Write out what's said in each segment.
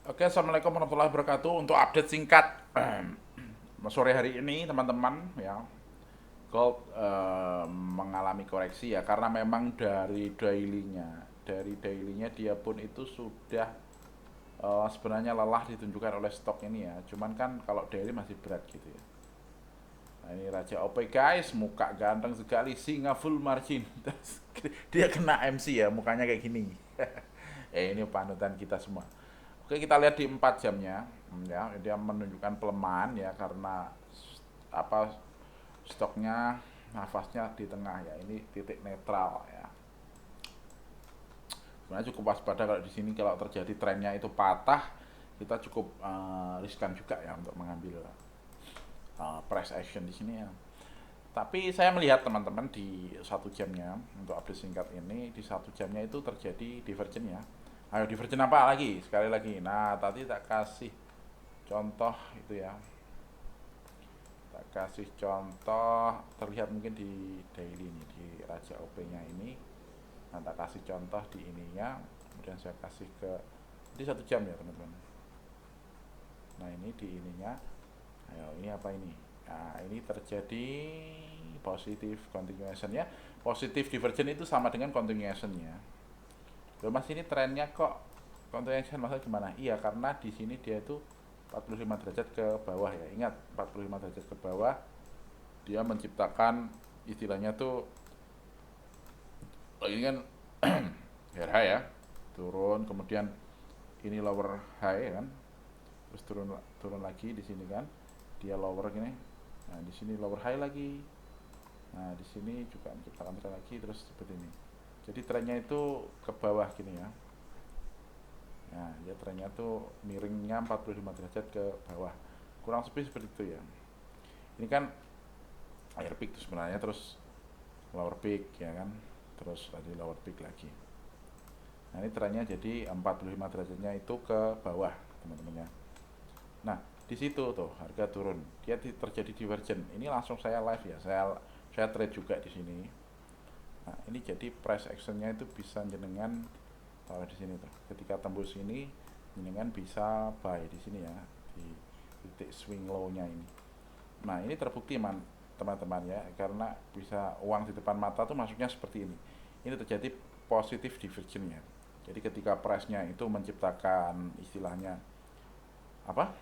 Oke, assalamualaikum warahmatullahi wabarakatuh. Untuk update singkat sore hari ini, teman-teman, ya, gold mengalami koreksi ya, karena memang dari dailynya dia pun itu sudah sebenarnya lelah ditunjukkan oleh stok ini ya. Cuman kan kalau daily masih berat gitu ya. Nah, ini Raja OP guys, muka ganteng sekali, singa full margin. Dia kena MC ya, mukanya kayak gini. Ini panutan kita semua. Oke, kita lihat di 4 jamnya. Ya, dia menunjukkan pelemahan ya karena apa stoknya nafasnya di tengah ya. Ini titik netral ya. Sebenarnya cukup waspada kalau di sini kalau terjadi trennya itu patah, kita cukup riskan juga ya untuk mengambil price action di sini ya. Tapi saya melihat teman-teman di 1 jamnya untuk update singkat ini di 1 jamnya itu terjadi divergen ya. Ayo divergen apa lagi? Sekali lagi. Nah tadi tak kasih contoh itu ya. Tak kasih contoh terlihat mungkin di daily ini di Raja OP-nya ini. Nah tak kasih contoh di ininya. Kemudian saya kasih ke di 1 jam ya teman-teman. Nah ini di ininya. Ayo ini apa ini? Nah, ini terjadi positif continuation ya. Positif divergen itu sama dengan continuation ya. Loh Mas ini trennya kok continuation maksudnya gimana? Iya karena di sini dia itu 45 derajat ke bawah ya. Ingat 45 derajat ke bawah dia menciptakan istilahnya tuh ini kan hair high ya. Turun kemudian ini lower high kan. Terus turun turun lagi di sini kan. Dia lower gini. Nah, di sini lower high lagi. Nah, di sini juga menciptakan tren lagi terus seperti ini. Jadi trennya itu ke bawah gini ya. Nah, dia trennya tuh miringnya 45 derajat ke bawah. Kurang lebih seperti itu ya. Ini kan air peak tuh sebenarnya terus lower peak ya kan. Terus tadi lower peak lagi. Nah, ini trennya jadi 45 derajatnya itu ke bawah, teman-teman ya. Nah, di situ tuh harga turun. Dia terjadi divergen. Ini langsung saya live ya. Saya trade juga di sini. Nah, ini jadi price actionnya itu bisa jenengan taruh di sini tuh. Ketika tembus ini, jenengan bisa buy di sini ya di titik swing low-nya ini. Nah, ini terbukti teman-teman ya, karena bisa uang di depan mata tuh masuknya seperti ini. Ini terjadi positif diversion ya. Jadi ketika price-nya itu menciptakan istilahnya apa?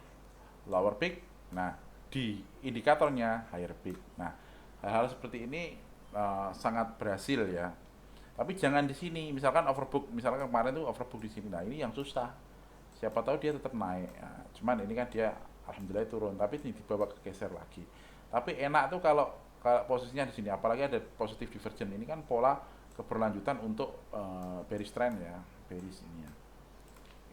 Lower peak. Nah, di indikatornya higher peak. Nah, hal-hal seperti ini sangat berhasil ya. Tapi jangan di sini, misalkan overbook, misalkan kemarin tuh overbook di sini. Nah, ini yang susah. Siapa tahu dia tetap naik. Nah, cuman ini kan dia alhamdulillah turun, tapi ini dibawa kegeser lagi. Tapi enak tuh kalau posisinya di sini, apalagi ada positif divergen. Ini kan pola keberlanjutan untuk bearish trend ya, bearish ini ya.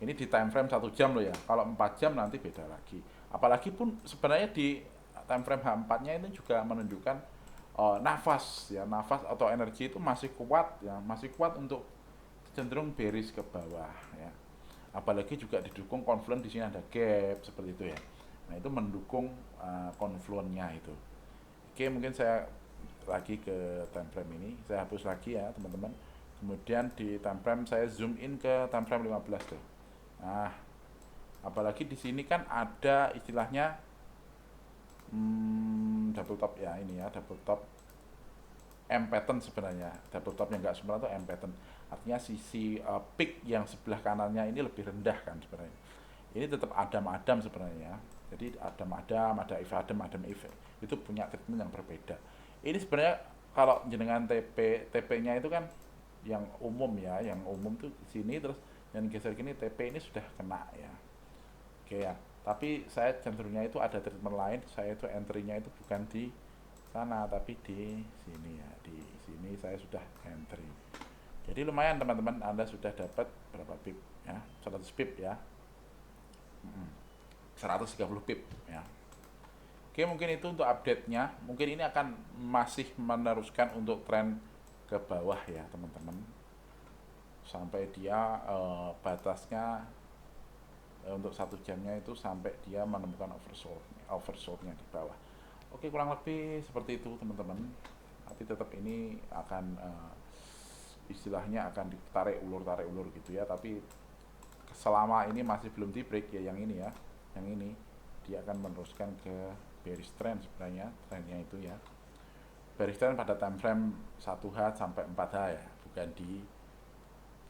Ini di time frame 1 jam loh ya. Kalau 4 jam nanti beda lagi. Apalagi pun sebenarnya di time frame H4-nya ini juga menunjukkan nafas ya, nafas atau energi itu masih kuat ya, masih kuat untuk cenderung bearish ke bawah ya. Apalagi juga didukung confluence di sini ada gap seperti itu ya. Nah, itu mendukung confluence-nya itu. Oke, mungkin saya lagi ke time frame ini, saya hapus lagi ya, teman-teman. Kemudian di time frame saya zoom in ke time frame 15 tuh. Nah, apalagi di sini kan ada istilahnya double top ya ini ya, double top M pattern sebenarnya. Double top yang enggak sebenarnya itu M pattern. Artinya sisi peak yang sebelah kanannya ini lebih rendah kan sebenarnya. Ini tetap adam-adam sebenarnya. Jadi adam-adam, ada if adam, adam if. Itu punya treatment yang berbeda. Ini sebenarnya kalau jenengan TP-nya itu kan yang umum ya, yang umum tuh di sini terus yang geser gini TP ini sudah kena ya. Oke ya. Tapi saya cenderungnya itu ada treatment lain, saya itu entry-nya itu bukan di sana tapi di sini ya. Di sini saya sudah entry. Jadi lumayan teman-teman, Anda sudah dapat berapa pip ya? 100 pip ya. 130 pip ya. Oke, mungkin itu untuk update-nya. Mungkin ini akan masih meneruskan untuk tren ke bawah ya, teman-teman. Sampai dia batasnya untuk 1 jamnya itu sampai dia menemukan oversold-nya di bawah. Oke, kurang lebih seperti itu, teman-teman. Tapi tetap ini akan istilahnya akan ditarik ulur gitu ya, tapi selama ini masih belum di break ya, yang ini ya, yang ini dia akan meneruskan ke bearish trend sebenarnya, trennya itu ya. Bearish trend pada time frame 1H sampai 4H ya,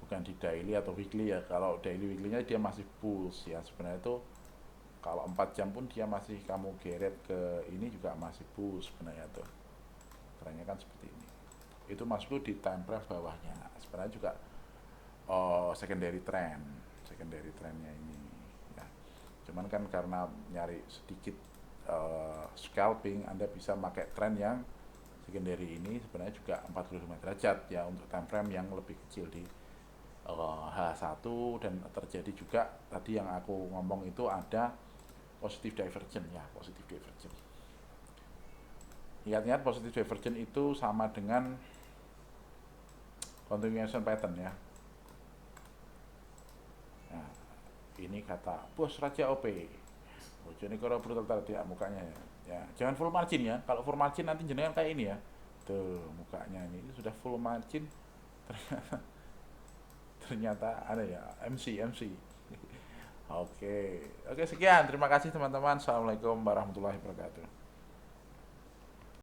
bukan di daily atau weekly ya. Kalau daily weekly-nya dia masih bulls ya sebenarnya. Itu kalau 4 jam pun dia masih kamu geret ke ini juga masih bulls sebenarnya tuh. Trennya kan seperti ini. Itu masuk di time frame bawahnya. Sebenarnya juga secondary trendnya ini ya. Cuman kan karena nyari sedikit scalping, Anda bisa pakai tren yang secondary ini sebenarnya juga 45 derajat ya, untuk time frame yang lebih kecil di H1. Dan terjadi juga tadi yang aku ngomong itu ada positive divergence ya, positive divergence. Ingat-ingat positive divergence itu sama dengan continuation pattern ya. Nah, ini kata bos Raja OP. Bojone karo brutal tadi ya mukanya ya. Ya, jangan full margin ya. Kalau full margin nanti jenengan kayak ini ya. Tuh, mukanya ini sudah full margin. Ternyata ternyata ada ya MC. Oke. Oke, sekian. Terima kasih teman-teman. Assalamualaikum warahmatullahi wabarakatuh.